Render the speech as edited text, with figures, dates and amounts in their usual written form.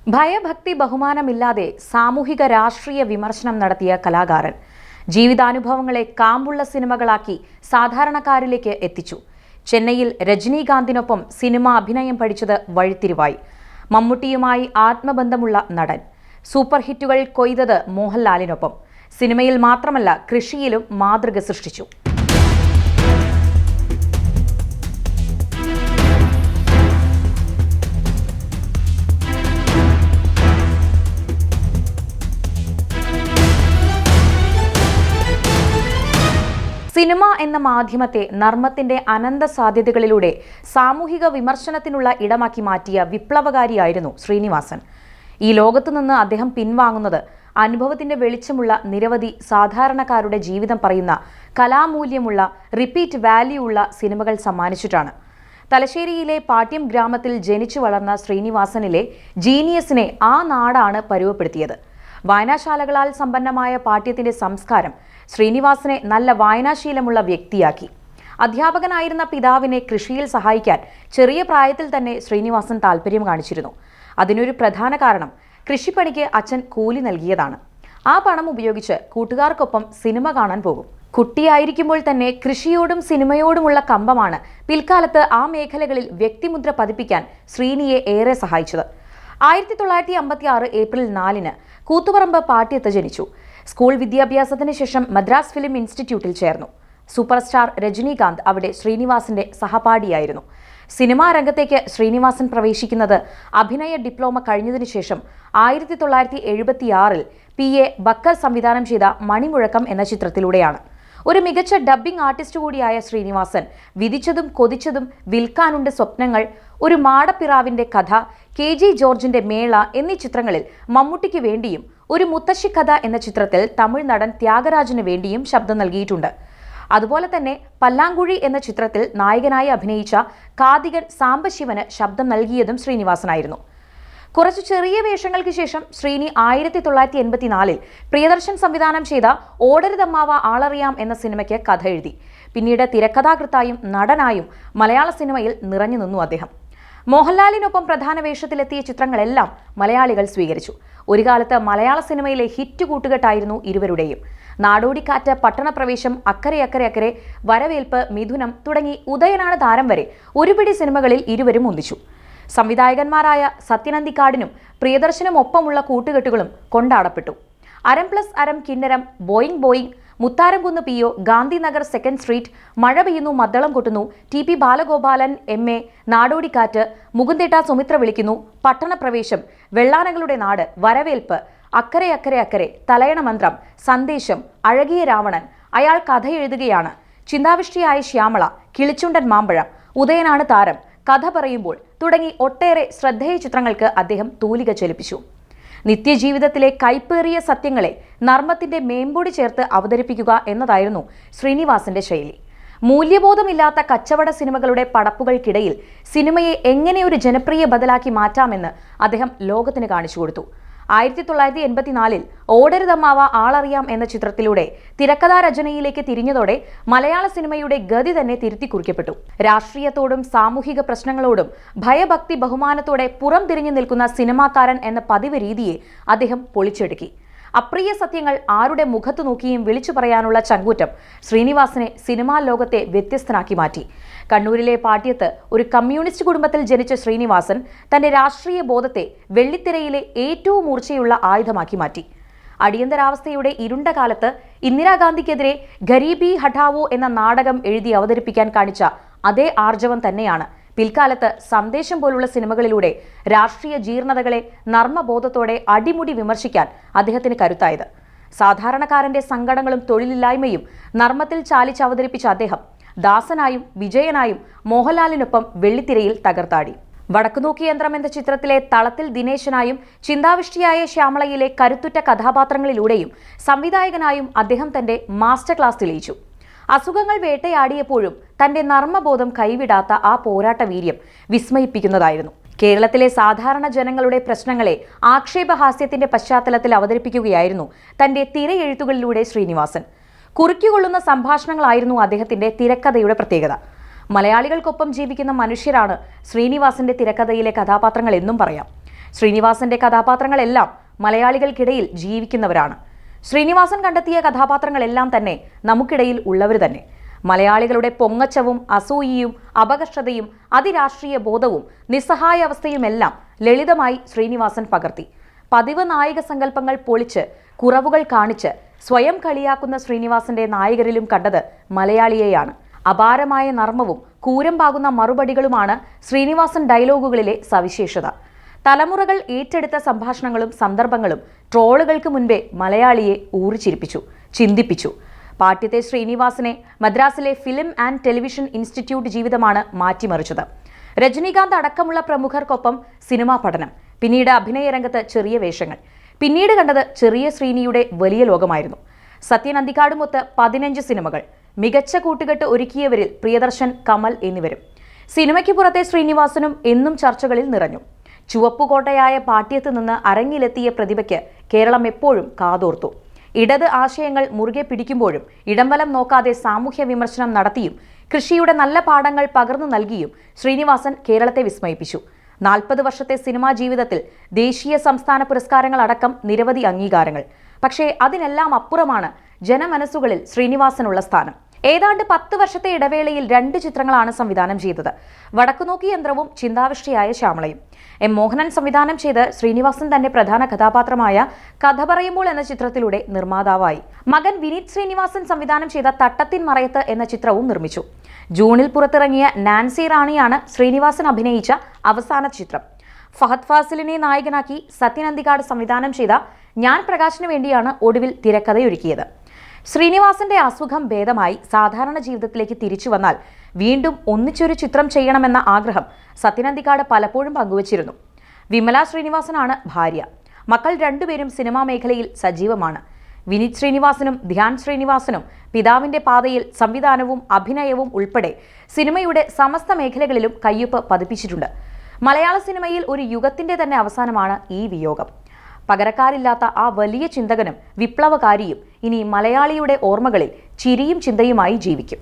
ഭയഭക്തി ബഹുമാനമില്ലാതെ സാമൂഹിക രാഷ്ട്രീയ വിമർശനം നടത്തിയ കലാകാരൻ ജീവിതാനുഭവങ്ങളെ കാമ്പുള്ള സിനിമകളാക്കി സാധാരണക്കാരിലേക്ക് എത്തിച്ചു. ചെന്നൈയിൽ രജനീകാന്തിനൊപ്പം സിനിമ അഭിനയം പഠിച്ചത് വഴിത്തിരിവായി. മമ്മൂട്ടിയുമായി ആത്മബന്ധമുള്ള നടൻ. സൂപ്പർ ഹിറ്റുകൾ കൊയ്തത് മോഹൻലാലിനൊപ്പം. സിനിമയിൽ മാത്രമല്ല, കൃഷിയിലും മാതൃക സൃഷ്ടിച്ചു. സിനിമ എന്ന മാധ്യമത്തെ നർമ്മത്തിന്റെ അനന്ത സാധ്യതകളിലൂടെ സാമൂഹിക വിമർശനത്തിനുള്ള ഇടമാക്കി മാറ്റിയ വിപ്ലവകാരിയായിരുന്നു ശ്രീനിവാസൻ. ഈ ലോകത്തുനിന്ന് അദ്ദേഹം പിൻവാങ്ങുന്നത് അനുഭവത്തിന്റെ വെളിച്ചമുള്ള നിരവധി സാധാരണക്കാരുടെ ജീവിതം പറയുന്ന കലാമൂല്യമുള്ള റിപ്പീറ്റ് വാല്യൂ ഉള്ള സിനിമകൾ സമ്മാനിച്ചിട്ടാണ്. തലശ്ശേരിയിലെ പാട്യം ഗ്രാമത്തിൽ ജനിച്ചു വളർന്ന ശ്രീനിവാസനിലെ ജീനിയസിനെ ആ നാടാണ് പരുവപ്പെടുത്തിയത്. വായനാശാലകളാൽ സമ്പന്നമായ പാട്യത്തിന്റെ സംസ്കാരം ശ്രീനിവാസനെ നല്ല വായനാശീലമുള്ള വ്യക്തിയാക്കി. അധ്യാപകനായിരുന്ന പിതാവിനെ കൃഷിയിൽ സഹായിക്കാൻ ചെറിയ പ്രായത്തിൽ തന്നെ ശ്രീനിവാസൻ താല്പര്യം കാണിച്ചിരുന്നു. അതിനൊരു പ്രധാന കാരണം കൃഷിപ്പണിക്ക് അച്ഛൻ കൂലി നൽകിയതാണ്. ആ പണം ഉപയോഗിച്ച് കൂട്ടുകാർക്കൊപ്പം സിനിമ കാണാൻ പോകും. കുട്ടിയായിരിക്കുമ്പോൾ തന്നെ കൃഷിയോടും സിനിമയോടുമുള്ള കമ്പമാണ് പിൽക്കാലത്ത് ആ മേഖലകളിൽ വ്യക്തിമുദ്ര പതിപ്പിക്കാൻ ശ്രീനിയെ ഏറെ സഹായിച്ചത്. 1956 ഏപ്രിൽ 4 കൂത്തുപറമ്പ് പാട്യത്ത് ജനിച്ചു. സ്കൂൾ വിദ്യാഭ്യാസത്തിന് ശേഷം മദ്രാസ് ഫിലിം ഇൻസ്റ്റിറ്റ്യൂട്ടിൽ ചേർന്നു. സൂപ്പർ സ്റ്റാർ രജനീകാന്ത് അവിടെ ശ്രീനിവാസന്റെ സഹപാഠിയായിരുന്നു. സിനിമാ രംഗത്തേക്ക് ശ്രീനിവാസൻ പ്രവേശിക്കുന്നത് അഭിനയ ഡിപ്ലോമ കഴിഞ്ഞതിനു ശേഷം 1976 PA ബക്കർ സംവിധാനം ചെയ്ത മണിമുഴക്കം എന്ന ചിത്രത്തിലൂടെയാണ്. ഒരു മികച്ച ഡബ്ബിംഗ് ആർട്ടിസ്റ്റ് കൂടിയായ ശ്രീനിവാസൻ വിധിച്ചതും കൊതിച്ചതും, വിൽക്കാനുണ്ട് സ്വപ്നങ്ങൾ, ഒരു മാടപ്പിറാവിന്റെ കഥ, KG ജോർജിന്റെ മേള എന്നീ ചിത്രങ്ങളിൽ മമ്മൂട്ടിക്ക് വേണ്ടിയും ഒരു മുത്തശ്ശിക്കഥ എന്ന ചിത്രത്തിൽ തമിഴ് നടൻ ത്യാഗരാജന് വേണ്ടിയും ശബ്ദം നൽകിയിട്ടുണ്ട്. അതുപോലെ തന്നെ പല്ലാങ്കുഴി എന്ന ചിത്രത്തിൽ നായകനായി അഭിനയിച്ച കാതികൻ സാംബശിവന് ശബ്ദം നൽകിയതും ശ്രീനിവാസനായിരുന്നു. കുറച്ചു ചെറിയ വേഷങ്ങൾക്ക് ശേഷം ശ്രീനി 1984 പ്രിയദർശൻ സംവിധാനം ചെയ്ത ഓടരുതമ്മാവ ആളറിയാം എന്ന സിനിമയ്ക്ക് കഥ എഴുതി. പിന്നീട് തിരക്കഥാകൃത്തായും നടനായും മലയാള സിനിമയിൽ നിറഞ്ഞു നിന്നു അദ്ദേഹം. മോഹൻലാലിനൊപ്പം പ്രധാന വേഷത്തിലെത്തിയ ചിത്രങ്ങളെല്ലാം മലയാളികൾ സ്വീകരിച്ചു. ഒരു കാലത്ത് മലയാള സിനിമയിലെ ഹിറ്റ് കൂട്ടുകെട്ടായിരുന്നു ഇരുവരുടെയും. നാടോടിക്കാറ്റ്, പട്ടണപ്രവേശം, അക്കരെ അക്കരെ അക്കരെ, വരവേൽപ്പ്, മിഥുനം തുടങ്ങി ഉദയനാണ് താരം വരെ ഒരുപിടി സിനിമകളിൽ ഇരുവരും ഒന്നിച്ചു. സംവിധായകന്മാരായ സത്യനന്ദിക്കാടിനും പ്രിയദർശനും ഒപ്പമുള്ള കൂട്ടുകെട്ടുകളും കൊണ്ടാടപ്പെട്ടു. Aram plus Aram, Kinnaram, Boeing Boeing, Mutharamkunnu PO, Gandhinagar 2nd street, Mazha Peyyunnu മദ്ദളം കൊട്ടുന്നു, TP ബാലഗോപാലൻ MA, നാടോടിക്കാറ്റ്, മുകുന്ദേട്ട സുമിത്ര വിളിക്കുന്നു, പട്ടണപ്രവേശം, വെള്ളാനകളുടെ നാട്, വരവേൽപ്പ്, അക്കരെ അക്കരെ അക്കരെ, തലയണ മന്ത്രം, സന്ദേശം, അഴകിയ രാവണൻ, അയാൾ കഥ എഴുതുകയാണ്, ചിന്താവിഷ്ടിയായ ശ്യാമള, കിളിച്ചുണ്ടൻ മാമ്പഴം, ഉദയനാണ് താരം, കഥ പറയുമ്പോൾ തുടങ്ങി ഒട്ടേറെ ശ്രദ്ധേയ ചിത്രങ്ങൾക്ക് അദ്ദേഹം തൂലിക ചലിപ്പിച്ചു. നിത്യജീവിതത്തിലെ കൈപ്പേറിയ സത്യങ്ങളെ നർമ്മത്തിന്റെ മേമ്പൊടി ചേർത്ത് അവതരിപ്പിക്കുക എന്നതായിരുന്നു ശ്രീനിവാസന്റെ ശൈലി. മൂല്യബോധമില്ലാത്ത കച്ചവട സിനിമകളുടെ പടപ്പുകൾക്കിടയിൽ സിനിമയെ എങ്ങനെ ഒരു ജനപ്രിയ ബദലാക്കി മാറ്റാമെന്ന് അദ്ദേഹം ലോകത്തിന് കാണിച്ചു കൊടുത്തു. 1984 ഓടരുതമ്മാവ ആളറിയാം എന്ന ചിത്രത്തിലൂടെ തിരക്കഥാരചനയിലേക്ക് തിരിഞ്ഞതോടെ മലയാള സിനിമയുടെ ഗതി തന്നെ തിരുത്തി കുറിക്കപ്പെട്ടു. രാഷ്ട്രീയത്തോടും സാമൂഹിക പ്രശ്നങ്ങളോടും ഭയഭക്തി ബഹുമാനത്തോടെ പുറം തിരിഞ്ഞു നിൽക്കുന്ന സിനിമാക്കാരൻ എന്ന പതിവ് രീതിയെ അദ്ദേഹം പൊളിച്ചെടുക്കി. അപ്രിയ സത്യങ്ങൾ ആരുടെ മുഖത്തു നോക്കിയും വിളിച്ചു പറയാനുള്ള ചങ്കൂറ്റം ശ്രീനിവാസനെ സിനിമാ ലോകത്തെ വ്യത്യസ്തനാക്കി മാറ്റി. കണ്ണൂരിലെ പാട്യത്ത് ഒരു കമ്മ്യൂണിസ്റ്റ് കുടുംബത്തിൽ ജനിച്ച ശ്രീനിവാസൻ തന്റെ രാഷ്ട്രീയ ബോധത്തെ വെള്ളിത്തിരയിലെ ഏറ്റവും മൂർച്ചയുള്ള ആയുധമാക്കി മാറ്റി. അടിയന്തരാവസ്ഥയുടെ ഇരുണ്ട കാലത്ത് ഇന്ദിരാഗാന്ധിക്കെതിരെ ഗരീബി ഹഠാവോ എന്ന നാടകം എഴുതി അവതരിപ്പിക്കാൻ കാണിച്ച അതേ ആർജവം തന്നെയാണ് പിൽക്കാലത്ത് സന്ദേശം പോലുള്ള സിനിമകളിലൂടെ രാഷ്ട്രീയ ജീർണതകളെ നർമ്മബോധത്തോടെ അടിമുടി വിമർശിക്കാൻ അദ്ദേഹത്തിന് കരുത്തായത്. സാധാരണക്കാരന്റെ സങ്കടങ്ങളും തൊഴിലില്ലായ്മയും നർമ്മത്തിൽ ചാലിച്ച് അവതരിപ്പിച്ച അദ്ദേഹം ദാസനായും വിജയനായും മോഹൻലാലിനൊപ്പം വെള്ളിത്തിരയിൽ തകർത്താടി. വടക്കുനോക്കി യന്ത്രം എന്ന ചിത്രത്തിലെ തളത്തിൽ ദിനേശനായും ചിന്താവിഷ്ടിയായ ശ്യാമളയിലെ കരുത്തുറ്റ കഥാപാത്രങ്ങളിലൂടെയും സംവിധായകനായും അദ്ദേഹം തന്റെ മാസ്റ്റർ ക്ലാസ് തെളിയിച്ചു. അസുഖങ്ങൾ വേട്ടയാടിയപ്പോഴും തന്റെ നർമ്മബോധം കൈവിടാത്ത ആ പോരാട്ട വീര്യം വിസ്മയിപ്പിക്കുന്നതായിരുന്നു. കേരളത്തിലെ സാധാരണ ജനങ്ങളുടെ പ്രശ്നങ്ങളെ ആക്ഷേപഹാസ്യത്തിന്റെ പശ്ചാത്തലത്തിൽ അവതരിപ്പിക്കുകയായിരുന്നു തന്റെ തിരയെഴുത്തുകളിലൂടെ ശ്രീനിവാസൻ. കുറിക്കുകൊള്ളുന്ന സംഭാഷണങ്ങളായിരുന്നു അദ്ദേഹത്തിന്റെ തിരക്കഥയുടെ പ്രത്യേകത. മലയാളികൾക്കൊപ്പം ജീവിക്കുന്ന മനുഷ്യരാണ് ശ്രീനിവാസന്റെ തിരക്കഥയിലെ കഥാപാത്രങ്ങൾ എന്നും പറയാം. ശ്രീനിവാസന്റെ കഥാപാത്രങ്ങളെല്ലാം മലയാളികൾക്കിടയിൽ ജീവിക്കുന്നവരാണ്. ശ്രീനിവാസൻ കണ്ടെത്തിയ കഥാപാത്രങ്ങളെല്ലാം തന്നെ നമുക്കിടയിൽ ഉള്ളവർ തന്നെ. മലയാളികളുടെ പൊങ്ങച്ചവും അസൂയയും അപകർഷതയും അതിരാഷ്ട്രീയ ബോധവും നിസ്സഹായ അവസ്ഥയുമെല്ലാം ലളിതമായി ശ്രീനിവാസൻ പകർത്തി. പതിവ് നായിക സങ്കല്പങ്ങൾ പൊളിച്ച് കുറവുകൾ കാണിച്ച് സ്വയം കളിയാക്കുന്ന ശ്രീനിവാസന്റെ നായകരിലും കണ്ടത് മലയാളിയെയാണ്. അപാരമായ നർമ്മവും കൂരമ്പാകുന്ന മറുപടികളുമാണ് ശ്രീനിവാസൻ ഡയലോഗുകളിലെ സവിശേഷത. തലമുറകൾ ഏറ്റെടുത്ത സംഭാഷണങ്ങളും സന്ദർഭങ്ങളും ട്രോളുകൾക്ക് മുൻപേ മലയാളിയെ ഊറിച്ചിരിപ്പിച്ചു, ചിന്തിപ്പിച്ചു. പാട്യത്തെ ശ്രീനിവാസനെ മദ്രാസിലെ ഫിലിം ആൻഡ് ടെലിവിഷൻ ഇൻസ്റ്റിറ്റ്യൂട്ട് ജീവിതമാണ് മാറ്റിമറിച്ചത്. രജനീകാന്ത് അടക്കമുള്ള പ്രമുഖർക്കൊപ്പം സിനിമാ പഠനം, പിന്നീട് അഭിനയ രംഗത്ത് ചെറിയ വേഷങ്ങൾ. പിന്നീട് കണ്ടത് ചെറിയ ശ്രീനിയുടെ വലിയ ലോകമായിരുന്നു. സത്യൻ അന്തിക്കാടുമൊത്ത് 15 സിനിമകൾ, മികച്ച കൂട്ടുകെട്ട് ഒരുക്കിയവരിൽ പ്രിയദർശൻ, കമൽ എന്നിവരും. സിനിമയ്ക്ക് പുറത്തെ ശ്രീനിവാസനും എന്നും ചർച്ചകളിൽ നിറഞ്ഞു. ചുവപ്പുകോട്ടയായ പാട്യത്ത് നിന്ന് അരങ്ങിലെത്തിയ പ്രതിഭയ്ക്ക് കേരളം എപ്പോഴും കാതോർത്തു. ഇടത് ആശയങ്ങൾ മുറുകെ പിടിക്കുമ്പോഴും ഇടംവലം നോക്കാതെ സാമൂഹ്യ വിമർശനം നടത്തിയും കൃഷിയുടെ നല്ല പാഠങ്ങൾ പകർന്നു നൽകിയും ശ്രീനിവാസൻ കേരളത്തെ വിസ്മയിപ്പിച്ചു. 40 വർഷത്തെ സിനിമാ ജീവിതത്തിൽ ദേശീയ സംസ്ഥാന പുരസ്കാരങ്ങൾ അടക്കം നിരവധി അംഗീകാരങ്ങൾ. പക്ഷേ അതിനെല്ലാം അപ്പുറമാണ് ജനമനസ്സുകളിൽ ശ്രീനിവാസനുള്ള സ്ഥാനം. ഏതാണ്ട് 10 വർഷത്തെ ഇടവേളയിൽ 2 ചിത്രങ്ങളാണ് സംവിധാനം ചെയ്തത്. വടക്കുനോക്കി യന്ത്രവും ചിന്താവിഷ്ടയായ ശ്യാമളയും. എം മോഹനൻ സംവിധാനം ചെയ്ത് ശ്രീനിവാസൻ തന്റെ പ്രധാന കഥാപാത്രമായ കഥ പറയുമ്പോൾ എന്ന ചിത്രത്തിലൂടെ നിർമ്മാതാവായി. മകൻ വിനീത് ശ്രീനിവാസൻ സംവിധാനം ചെയ്ത തട്ടത്തിൻ മറയത്ത് എന്ന ചിത്രവും നിർമ്മിച്ചു. ജൂണിൽ പുറത്തിറങ്ങിയ നാൻസി റാണിയാണ് ശ്രീനിവാസൻ അഭിനയിച്ച അവസാന ചിത്രം. ഫഹദ് ഫാസിലിനെ നായകനാക്കി സത്യൻ അന്തിക്കാട് സംവിധാനം ചെയ്ത ഞാൻ പ്രകാശിന് വേണ്ടിയാണ് ഒടുവിൽ തിരക്കഥയൊരുക്കിയത്. ശ്രീനിവാസന്റെ അസുഖം ഭേദമായി സാധാരണ ജീവിതത്തിലേക്ക് തിരിച്ചു വന്നാൽ വീണ്ടും ഒന്നിച്ചൊരു ചിത്രം ചെയ്യണമെന്ന ആഗ്രഹം സത്യൻ അന്തിക്കാട് പലപ്പോഴും പങ്കുവച്ചിരുന്നു. വിമല ശ്രീനിവാസനാണ് ഭാര്യ. മക്കൾ 2 പേരും സിനിമാ മേഖലയിൽ സജീവമാണ്. വിനീത് ശ്രീനിവാസനും ധ്യാൻ ശ്രീനിവാസനും പിതാവിന്റെ പാതയിൽ സംവിധാനവും അഭിനയവും ഉൾപ്പെടെ സിനിമയുടെ സമസ്ത മേഖലകളിലും കയ്യൊപ്പ് പതിപ്പിച്ചിട്ടുണ്ട്. മലയാള സിനിമയിൽ ഒരു യുഗത്തിന്റെ തന്നെ അവസാനമാണ് ഈ വിയോഗം. പകരക്കാരില്ലാത്ത ആ വലിയ ചിന്തകനും വിപ്ലവകാരിയും ഇനി മലയാളിയുടെ ഓർമ്മകളിൽ ചിരിയും ചിന്തയുമായി ജീവിക്കും.